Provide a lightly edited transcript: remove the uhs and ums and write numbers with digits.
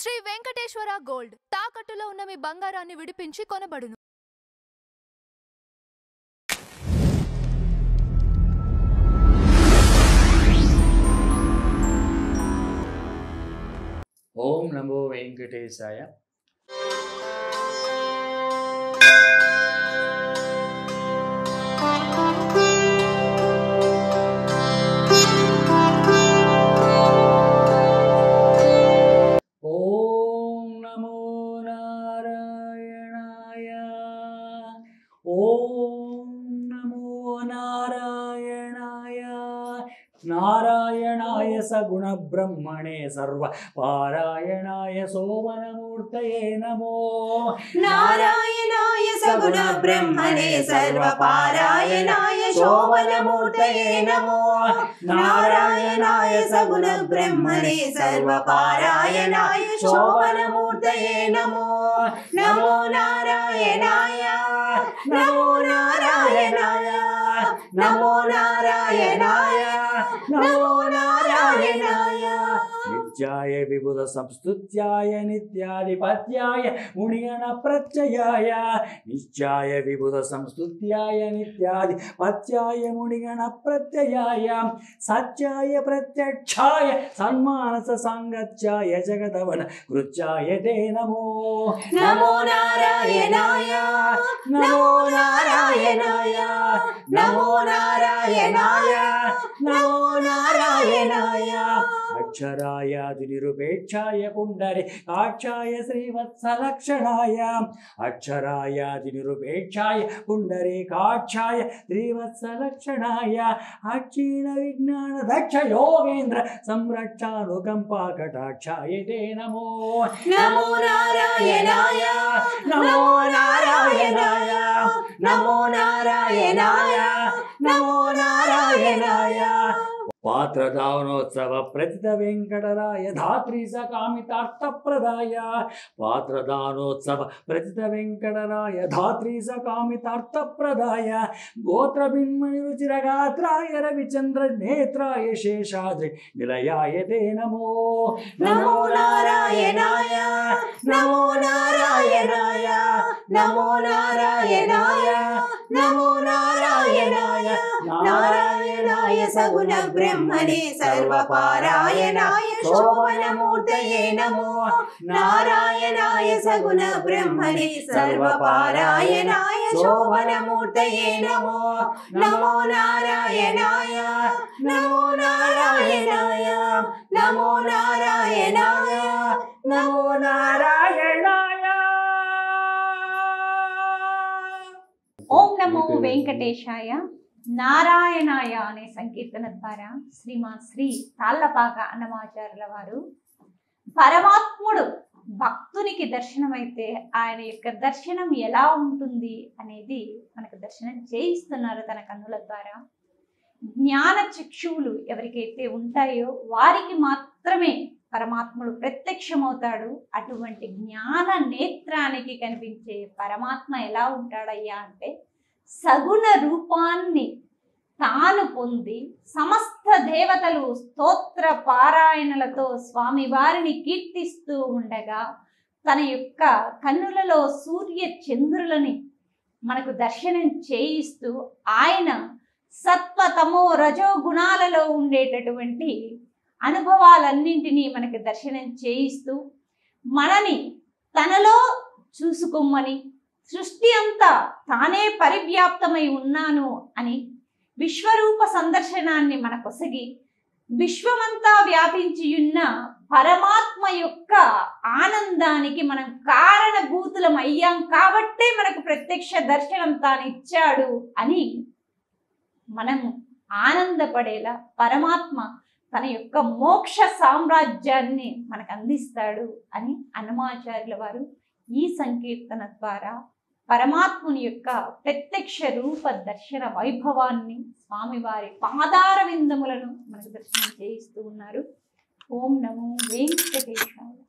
Shri Venkateswara gold తాకట్టులో ఉన్న మీ బంగారాన్ని విడిపించి కొనబడును. ఓం నమో వెంకటేశాయ. ఓం నమో నారాయణాయ. ఓం నమో నారాయణాయ. నారాయణాయ సగుణ బ్రహ్మణే సర్వ పారాయణాయ సోమనమూర్తయే నమో. నారాయణాయ సగుణ బ్రహ్మణే సర్వ పారాయణాయ శోభనమూర్తయే నమో. నారాయణాయ సగుణ బ్రహ్మణే సర్వ పారాయణాయ శోభనమూర్తయే నమో. నమో నారాయణాయ నమో నారాయణాయ నమో నారాయణాయ నమో నారాయణాయ. నిత్యాయ విబుధ సంస్తుత్యాయ నిత్యాధిపత్యాయ మునిగణ ప్రత్యయాయ. నిత్యాయ విబుధ సంస్తుత్యాయ నిత్యాధిపత్యాయ మునిగణ ప్రత్యయాయ. సత్యాయ ప్రత్యక్షాయ సన్మానస సాంగత్యాయ జగదవన కృత్యాయ తే నమో. నమో నారాయణాయ నమో నారాయణాయ నమో నారాయణాయ నమో నారాయణాయ. అక్షరాయాది నిరుపేక్షాయ పుండరి కాక్షాయ శ్రీవత్సలక్షణాయ. అక్షరాయాది నిరుపేక్షాయ పుండరి కాక్షాయ శ్రీవత్సలక్షణాయ. అక్షీణ విజ్ఞాన దక్ష యోగేంద్ర సంరక్షానుకంపా కటాక్షాయ తే నమో. నమో నారాయణాయ నమో నారాయణాయ నమో నారాయణాయ నమో నారాయణాయ. పాత్రదానోత్సవ ప్రతిత వెంకటరాయ ధాత్రి సకామితార్థప్రదాయ. పాత్రదానోత్సవ ప్రతిత వెంకటరాయ ధాత్రి సకామితార్థప్రదాయ. గోత్ర బిన్మణి రుచిరగాత్రాయ రవిచంద్ర నేత్రాయ శేషాద్రి నిలయాయ తే నమో. నమో నారాయణాయ నమో నారాయణాయ నమో నారాయణాయ నమో నారాయణాయ. నారాయణాయ సగుణ బ్రహ్మణే సర్వ పారాయణాయ శోభనమూర్తయే నమో. నారాయణాయ సగుణ బ్రహ్మణే సర్వ పారాయణాయ శోభనమూర్తయే నమో. నమో నారాయణాయ నమో నారాయణాయ నమో నారాయణాయ నమో నారాయణాయ. ఓం నమో వెంకటేశాయ. నారాయణాయ అనే సంకీర్తన ద్వారా శ్రీ తాళ్లపాక అన్నమాచార్యుల వారు పరమాత్ముడు భక్తునికి దర్శనమైతే ఆయన యొక్క దర్శనం ఎలా ఉంటుంది అనేది మనకు దర్శనం చేయిస్తున్నారు తన కన్నుల ద్వారా. జ్ఞాన చక్షువులు ఎవరికైతే ఉంటాయో వారికి మాత్రమే పరమాత్ముడు ప్రత్యక్షమవుతాడు. అటువంటి జ్ఞాన నేత్రానికి కనిపించే పరమాత్మ ఎలా ఉంటాడయ్యా అంటే సగుణ రూపాన్ని తాను పొంది సమస్త దేవతలు స్తోత్ర పారాయణలతో స్వామి వారిని కీర్తిస్తూ ఉండగా తన యొక్క కన్నులలో సూర్య చంద్రులని మనకు దర్శనం చేయిస్తూ ఆయన సత్వ తమో రజో గుణాలలో ఉండేటటువంటి అనుభవాలన్నింటినీ మనకు దర్శనం చేయిస్తూ మనని తనలో చూసుకోమని సృష్టి అంతా తానే పరివ్యాప్తమై ఉన్నాను అని విశ్వరూప సందర్శనాన్ని మనకొసగి విశ్వమంతా వ్యాపించి ఉన్న పరమాత్మ యొక్క ఆనందానికి మనం కారణభూతులం అయ్యాం కాబట్టే మనకు ప్రత్యక్ష దర్శనం తానిచ్చాడు అని మనం ఆనందపడేలా పరమాత్మ తన యొక్క మోక్ష సామ్రాజ్యాన్ని మనకు అందిస్తాడు అని అన్నమాచార్యుల వారు ఈ సంకీర్తన ద్వారా పరమాత్ముని యొక్క ప్రత్యక్ష రూప దర్శన వైభవాన్ని స్వామివారి పాదార విందములను మనకు దర్శనం చేయిస్తూ ఉన్నారు. ఓం నమో వెంకటేశాయ.